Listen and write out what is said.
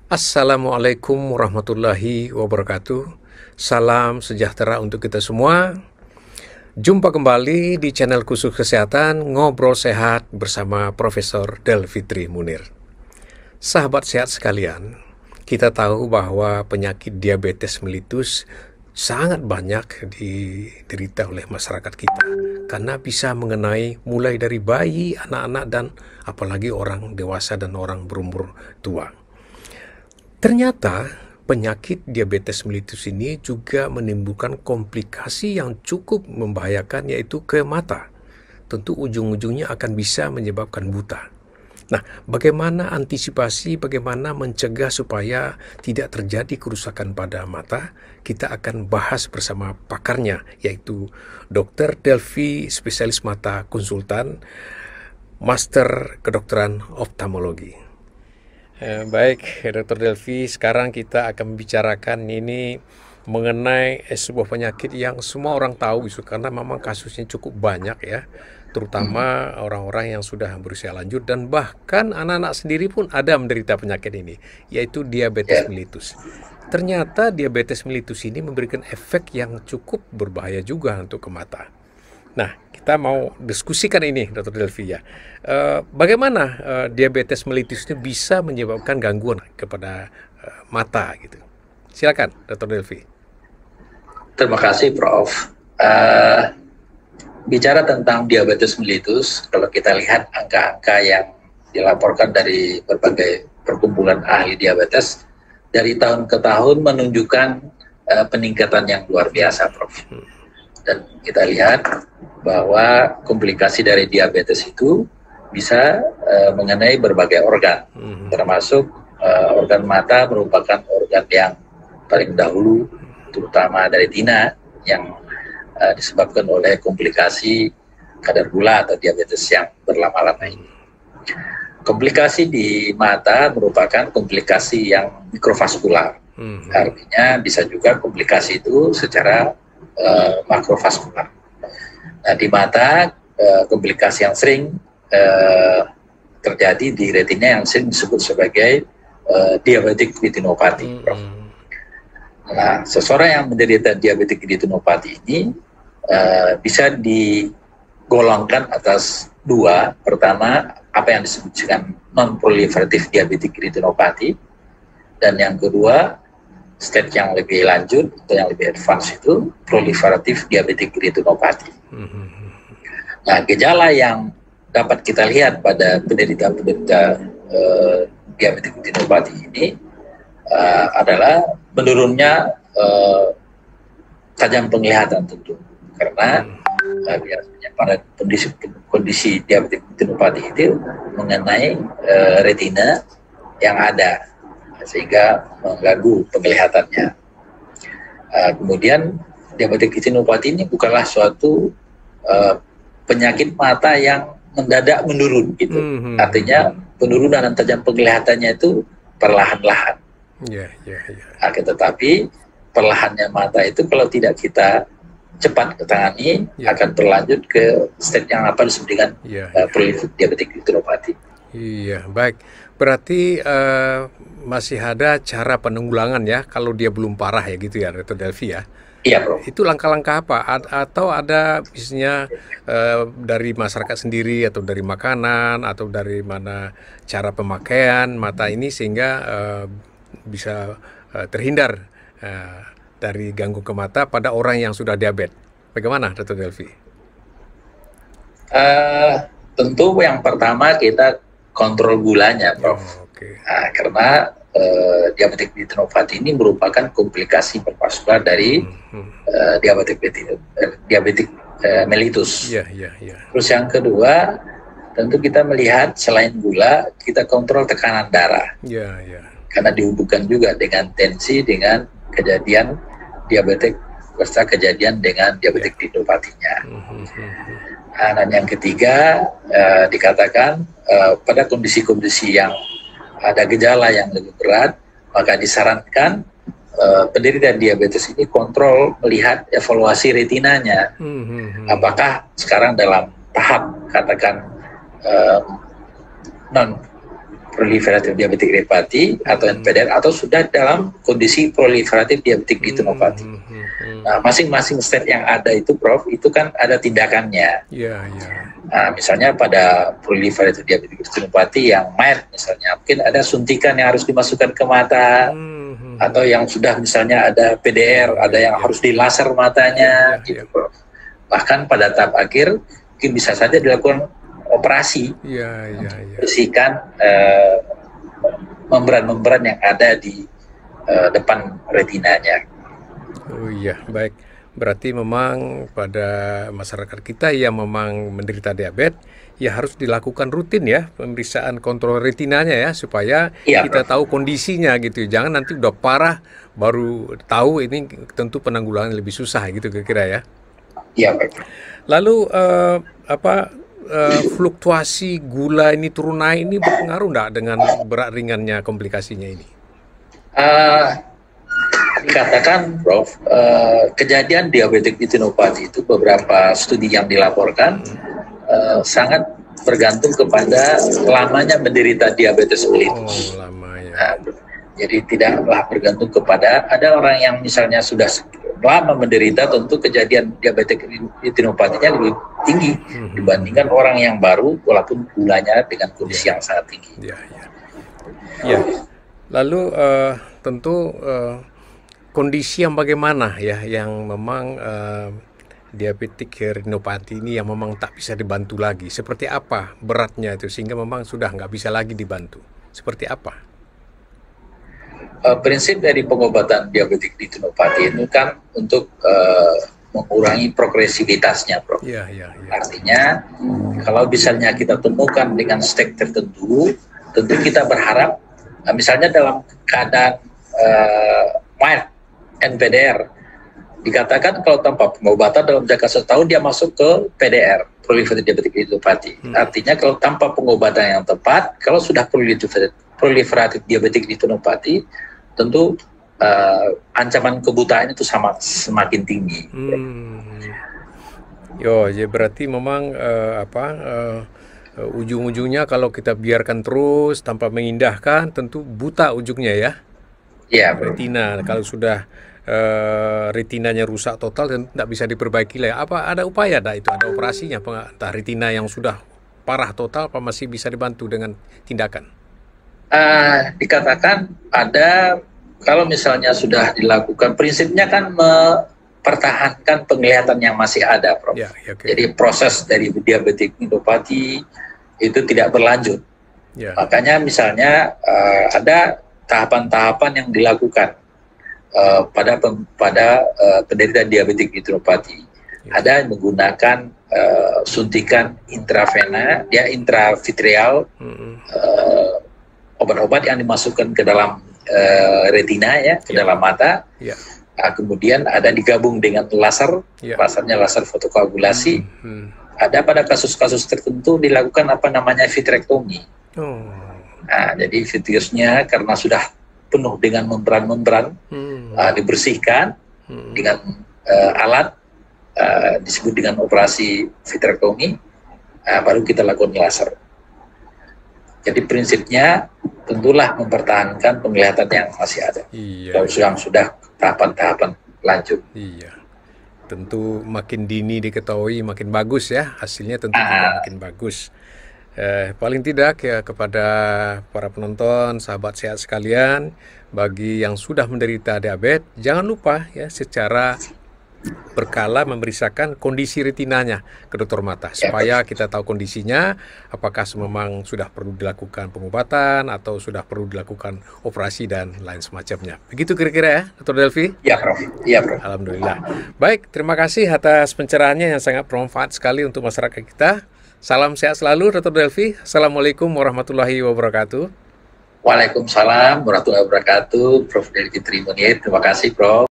Assalamualaikum warahmatullahi wabarakatuh. Salam sejahtera untuk kita semua. Jumpa kembali di channel khusus kesehatan Ngobrol Sehat bersama Profesor Delfitri Munir. Sahabat sehat sekalian, kita tahu bahwa penyakit diabetes mellitus sangat banyak diderita oleh masyarakat kita karena bisa mengenai mulai dari bayi, anak-anak, dan apalagi orang dewasa dan orang berumur tua. Ternyata penyakit diabetes mellitus ini juga menimbulkan komplikasi yang cukup membahayakan, yaitu ke mata. Tentu ujung-ujungnya akan bisa menyebabkan buta. Nah, bagaimana antisipasi, bagaimana mencegah supaya tidak terjadi kerusakan pada mata? Kita akan bahas bersama pakarnya, yaitu Dr. Delvi, spesialis mata konsultan, Master Kedokteran Oftalmologi. Baik, Dr. Delvi, sekarang kita akan membicarakan ini mengenai sebuah penyakit yang semua orang tahu, karena memang kasusnya cukup banyak ya, terutama orang-orang yang sudah berusia lanjut dan bahkan anak-anak sendiri pun ada menderita penyakit ini, yaitu diabetes mellitus. Ternyata diabetes mellitus ini memberikan efek yang cukup berbahaya juga untuk ke mata. Nah, kita mau diskusikan ini, Dr. Delvi ya. Bagaimana diabetes mellitus itu bisa menyebabkan gangguan kepada mata gitu. Silakan, Dr. Delvi. Terima kasih, Prof. Bicara tentang diabetes mellitus, kalau kita lihat angka-angka yang dilaporkan dari berbagai perkumpulan ahli diabetes, dari tahun ke tahun menunjukkan peningkatan yang luar biasa, Prof. Dan kita lihat bahwa komplikasi dari diabetes itu bisa mengenai berbagai organ, termasuk organ mata merupakan organ yang paling dahulu, terutama dari retina yang disebabkan oleh komplikasi kadar gula atau diabetes yang berlama-lama ini. Komplikasi di mata merupakan komplikasi yang mikrovaskular, artinya bisa juga komplikasi itu secara makrovaskular. Nah, di mata komplikasi yang sering terjadi di retina yang sering disebut sebagai diabetic retinopathy. Nah, seseorang yang menderita diabetic retinopathy ini bisa digolongkan atas dua. Pertama, apa yang disebut dengan non-proliferative diabetic retinopathy, dan yang kedua, stage yang lebih lanjut atau yang lebih advance itu proliferative diabetic retinopathy. Nah, gejala yang dapat kita lihat pada penderita-penderita diabetic retinopathy ini adalah menurunnya tajam penglihatan tentu, karena biasanya pada kondisi diabetic retinopathy itu mengenai retina yang ada, sehingga mengganggu penglihatannya. Kemudian diabetic retinopathy ini bukanlah suatu penyakit mata yang mendadak menurun gitu. Artinya penurunan tajam penglihatannya itu perlahan-lahan. Tetapi perlahannya mata itu kalau tidak kita cepat ketangani akan berlanjut ke stage yang apa disebut dengan proliferative diabetic retinopathy. Iya, baik. Berarti masih ada cara penanggulangan ya kalau dia belum parah ya gitu ya, Dr. Delvi ya? Iya, Bro. Itu langkah-langkah apa? Atau ada misalnya dari masyarakat sendiri, atau dari makanan, atau dari mana cara pemakaian mata ini sehingga bisa terhindar dari ganggu ke mata pada orang yang sudah diabetes? Bagaimana, Dr. Delvi? Tentu yang pertama kita kontrol gulanya, Prof. Nah, karena diabetic retinopathy ini merupakan komplikasi pervaskular dari diabetic mellitus. Terus yang kedua, tentu kita melihat selain gula, kita kontrol tekanan darah. Karena dihubungkan juga dengan tensi, dengan kejadian diabetik beserta kejadian dengan diabetic retinopathy-nya. Dan yang ketiga, dikatakan pada kondisi-kondisi yang ada gejala yang lebih berat, maka disarankan penderita diabetes ini kontrol melihat evaluasi retinanya. Apakah sekarang dalam tahap katakan non proliferatif diabetik retinopati atau NPDR, atau sudah dalam kondisi proliferatif diabetik retinopati. Nah, masing-masing state yang ada itu, Prof, itu kan ada tindakannya. Nah, misalnya pada proliferatif diabetik retinopati yang mild, misalnya mungkin ada suntikan yang harus dimasukkan ke mata, atau yang sudah misalnya ada PDR, ada yang harus dilaser matanya, gitu, Prof. Bahkan pada tahap akhir mungkin bisa saja dilakukan operasi, bersihkan membran-membran yang ada di depan retinanya. Oh iya, baik. Berarti memang pada masyarakat kita yang memang menderita diabetes, ya harus dilakukan rutin ya, pemeriksaan kontrol retinanya ya, supaya kita tahu kondisinya gitu. Jangan nanti udah parah baru tahu, ini tentu penanggulangan lebih susah gitu kira-kira ya. Iya, baik. Lalu fluktuasi gula ini turun naik ini berpengaruh enggak dengan berat ringannya komplikasinya ini? Dikatakan, Prof, kejadian diabetik retinopati itu beberapa studi yang dilaporkan sangat bergantung kepada lamanya menderita diabetes mellitus. Jadi tidaklah bergantung kepada, ada orang yang misalnya sudah lama menderita, tentu kejadian diabetik retinopatinya lebih tinggi dibandingkan orang yang baru walaupun gulanya dengan kondisi yang sangat tinggi. Lalu tentu kondisi yang bagaimana ya yang memang diabetik retinopati ini yang memang tak bisa dibantu lagi, seperti apa beratnya itu sehingga memang sudah nggak bisa lagi dibantu, seperti apa? Prinsip dari pengobatan diabetik retinopati itu kan untuk mengurangi progresivitasnya, Prof. Artinya kalau misalnya kita temukan dengan stage tertentu, tentu kita berharap misalnya dalam keadaan mild NPDR, dikatakan kalau tanpa pengobatan dalam jangka setahun dia masuk ke PDR, proliferatif diabetik retinopati. Artinya kalau tanpa pengobatan yang tepat, kalau sudah proliferatif diabetik retinopati, tentu ancaman kebutaan itu semakin tinggi. Ya berarti memang ujung-ujungnya kalau kita biarkan terus tanpa mengindahkan, tentu buta ujungnya ya. Retina kalau sudah retinanya rusak total dan tidak bisa diperbaiki lah. Apa ada upaya itu ada operasinya, entah retina yang sudah parah total apa masih bisa dibantu dengan tindakan? Dikatakan ada, kalau misalnya sudah dilakukan, prinsipnya kan mempertahankan penglihatan yang masih ada, Prof. Jadi proses dari diabetik retinopati itu tidak berlanjut. Makanya misalnya ada tahapan-tahapan yang dilakukan pada penderita diabetik retinopati. Ada yang menggunakan suntikan intravena, dia intravitreal, obat-obat yang dimasukkan ke dalam retina ya, ke dalam mata. Kemudian ada digabung dengan laser, lasernya laser fotokoagulasi. Ada pada kasus-kasus tertentu dilakukan apa namanya vitrektomi. Jadi vitreusnya karena sudah penuh dengan membran-membran, dibersihkan dengan alat disebut dengan operasi vitrektomi, baru kita lakukan laser. Jadi prinsipnya tentulah mempertahankan penglihatan yang masih ada. Yang sudah tahapan-tahapan lanjut. Tentu makin dini diketahui makin bagus ya, hasilnya tentu juga makin bagus. Paling tidak ya kepada para penonton, sahabat sehat sekalian, bagi yang sudah menderita diabetes, jangan lupa ya secara berkala memeriksakan kondisi retinanya ke dokter mata supaya kita tahu kondisinya, apakah memang sudah perlu dilakukan pengobatan atau sudah perlu dilakukan operasi dan lain semacamnya. Begitu kira-kira ya, Dr. Delvi? Iya, Prof. Iya, Prof. Alhamdulillah. Baik, terima kasih atas pencerahannya yang sangat bermanfaat sekali untuk masyarakat kita. Salam sehat selalu, Dr. Delvi. Assalamualaikum warahmatullahi wabarakatuh. Waalaikumsalam warahmatullahi wabarakatuh, Prof. Delvi Trimunit. Terima kasih, Prof.